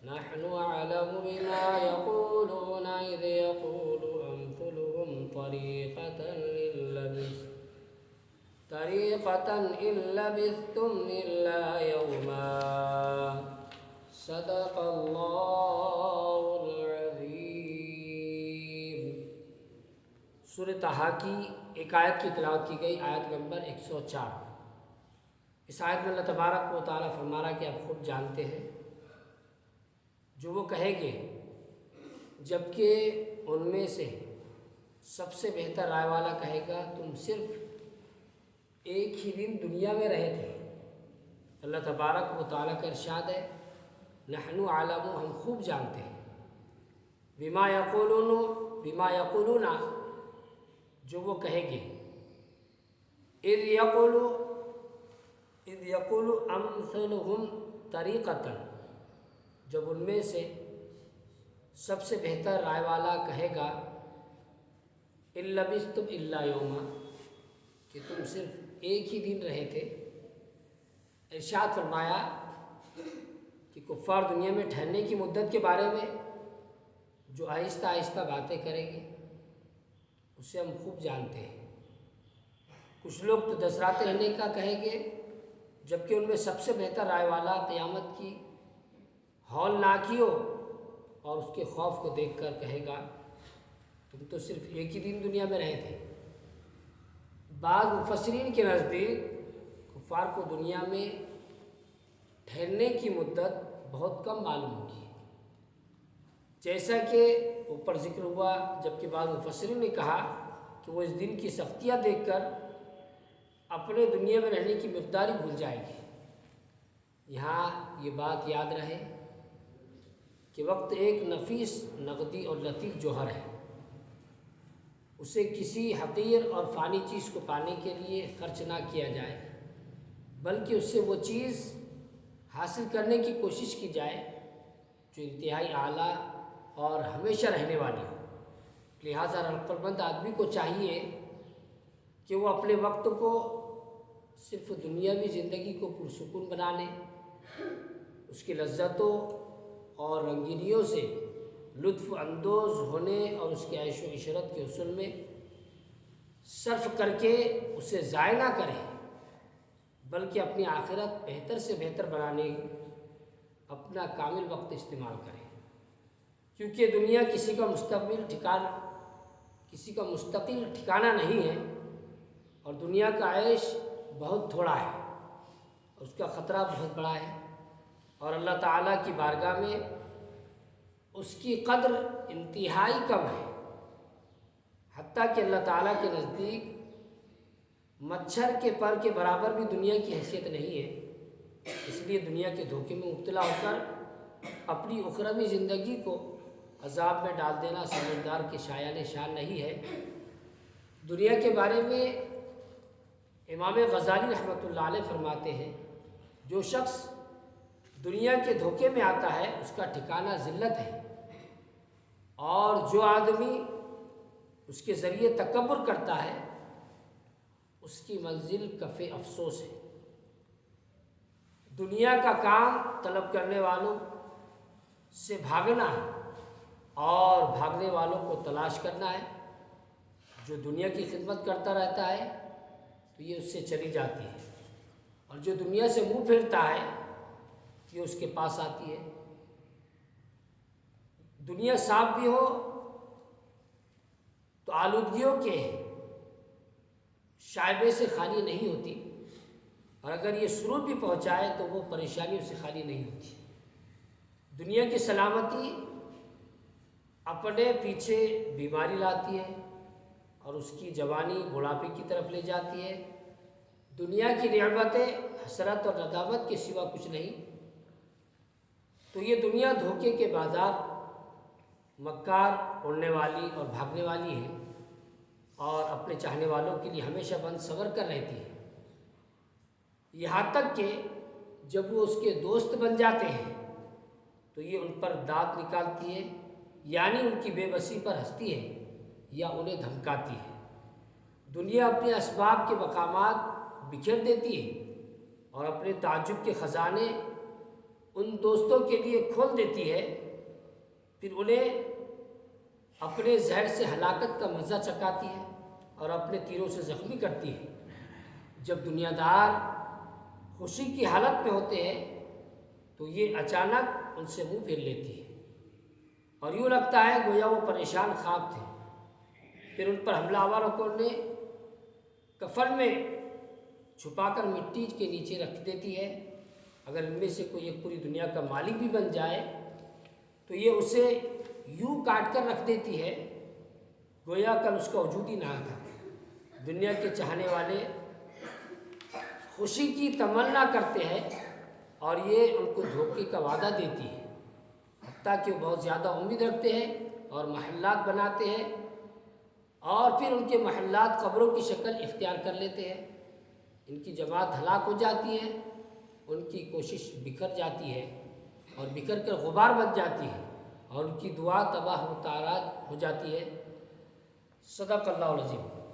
نحن أعلم بما يقولون إذ يقول أمثلهم طريقة إن لبثتم إلا يوما صدق اللہ العظیم۔ سورۃ طٰہٰ کی ایک آیت کی تلاوت کی گئی، آیت نمبر 104۔ اس آیت میں اللہ تبارک و تعالیٰ فرما رہا کہ آپ خود جانتے ہیں جو وہ کہیں گے جبکہ ان میں سے سب سے بہتر رائے والا کہے گا تم صرف ایک ہی دن دنیا میں رہے تھے۔ اللہ تبارک و تعالیٰ کا ارشاد ہے نحن عالم، ہم خوب جانتے ہیں، بما یقولون جو وہ کہیں گے، اذ یقول امثلهم طریقۃ، جب ان میں سے سب سے بہتر رائے والا کہے گا ان لبثتم الا یوما، کہ تم صرف ایک ہی دن رہے تھے۔ ارشاد فرمایا کہ کفار دنیا میں ٹھہرنے کی مدت کے بارے میں جو آہستہ آہستہ باتیں کریں گے اسے ہم خوب جانتے ہیں۔ کچھ لوگ تو 10 راتیں رہنے کا کہیں گے، جبکہ ان میں سب سے بہتر رائے والا قیامت کی ہولناکیوں اور اس کے خوف کو دیکھ کر کہے گا تم تو صرف ایک ہی دن دنیا میں رہے تھے۔ بعض مفسرین کے نزدیک کفار کو دنیا میں ٹھہرنے کی مدت بہت کم معلوم ہوگی، جیسا کہ اوپر ذکر ہوا، جبکہ بعض مفسرین نے کہا کہ وہ اس دن کی سختیاں دیکھ کر اپنے دنیا میں رہنے کی مقدار ہی بھول جائیں گے۔ یہاں یہ بات یاد رہے کہ وقت ایک نفیس، نقدی اور لطیف جوہر ہے، اسے کسی حقیر اور فانی چیز کو پانے کے لیے خرچ نہ کیا جائے، بلکہ اس سے وہ چیز حاصل کرنے کی کوشش کی جائے جو انتہائی اعلیٰ اور ہمیشہ رہنے والی ہو۔ لہٰذا عقل مند آدمی کو چاہیے کہ وہ اپنے وقت کو صرف دنیاوی زندگی کو پرسکون بنا لے، اس کی لذتوں اور رنگینیوں سے لطف اندوز ہونے اور اس کی عیش و عشرت کے اصول میں صرف کر کے اسے ضائع نہ کرے، بلکہ اپنی آخرت بہتر سے بہتر بنانے اپنا کامل وقت استعمال کرے، کیونکہ دنیا کسی کا مستقل ٹھکانہ نہیں ہے، اور دنیا کا عیش بہت تھوڑا ہے اور اس کا خطرہ بہت بڑا ہے، اور اللہ تعالیٰ کی بارگاہ میں اس کی قدر انتہائی کم ہے، حتیٰ کہ اللہ تعالیٰ کے نزدیک مچھر کے پر کے برابر بھی دنیا کی حیثیت نہیں ہے۔ اس لیے دنیا کے دھوکے میں مبتلا ہو کر اپنی اخروی زندگی کو عذاب میں ڈال دینا سمجھدار کے شایان شان نہیں ہے۔ دنیا کے بارے میں امام غزالی رحمۃ اللہ علیہ فرماتے ہیں جو شخص دنیا کے دھوکے میں آتا ہے اس کا ٹھکانہ ذلت ہے، اور جو آدمی اس کے ذریعے تکبر کرتا ہے اس کی منزل کف افسوس ہے۔ دنیا کا کام طلب کرنے والوں سے بھاگنا ہے اور بھاگنے والوں کو تلاش کرنا ہے۔ جو دنیا کی خدمت کرتا رہتا ہے تو یہ اس سے چلی جاتی ہے، اور جو دنیا سے منہ پھیرتا ہے یہ اس کے پاس آتی ہے۔ دنیا صاف بھی ہو تو آلودگیوں کے شائبے سے خالی نہیں ہوتی، اور اگر یہ سرور بھی پہنچائے تو وہ پریشانیوں سے خالی نہیں ہوتی۔ دنیا کی سلامتی اپنے پیچھے بیماری لاتی ہے اور اس کی جوانی بڑھاپے کی طرف لے جاتی ہے۔ دنیا کی نعمتیں حسرت اور ندامت کے سوا کچھ نہیں۔ تو یہ دنیا دھوکے کے بازار مکار اڑنے والی اور بھاگنے والی ہے، اور اپنے چاہنے والوں کے لیے ہمیشہ بند سنور کر رہتی ہے، یہاں تک کہ جب وہ اس کے دوست بن جاتے ہیں تو یہ ان پر دانت نکالتی ہے، یعنی ان کی بے بسی پر ہنستی ہے یا انہیں دھمکاتی ہے۔ دنیا اپنے اسباب کے مقامات بکھیر دیتی ہے اور اپنے تعجب کے خزانے ان دوستوں کے لیے کھول دیتی ہے، پھر انہیں اپنے زہر سے ہلاکت کا مزہ چکھاتی ہے اور اپنے تیروں سے زخمی کرتی ہے۔ جب دنیا دار خوشی کی حالت میں ہوتے ہیں تو یہ اچانک ان سے منہ پھیر لیتی ہے اور یوں لگتا ہے گویا وہ پریشان خواب تھے۔ پھر ان پر حملہ آوروں نے کفن میں چھپا کر مٹی کے نیچے رکھ دیتی ہے۔ اگر ان میں سے کوئی ایک پوری دنیا کا مالک بھی بن جائے تو یہ اسے یوں کاٹ کر رکھ دیتی ہے گویا کل اس کا وجود ہی نہ تھا۔ دنیا کے چاہنے والے خوشی کی تمنا کرتے ہیں اور یہ ان کو دھوکے کا وعدہ دیتی ہے، حتیٰ کہ وہ بہت زیادہ امید رکھتے ہیں اور محلات بناتے ہیں اور پھر ان کے محلات قبروں کی شکل اختیار کر لیتے ہیں۔ ان کی جماعت ہلاک ہو جاتی ہے، ان کی کوشش بکھر جاتی ہے اور بکھر کر غبار بن جاتی ہے اور ان کی دعا تباہ و تباہ ہو جاتی ہے۔ صدق اللہ العظیم۔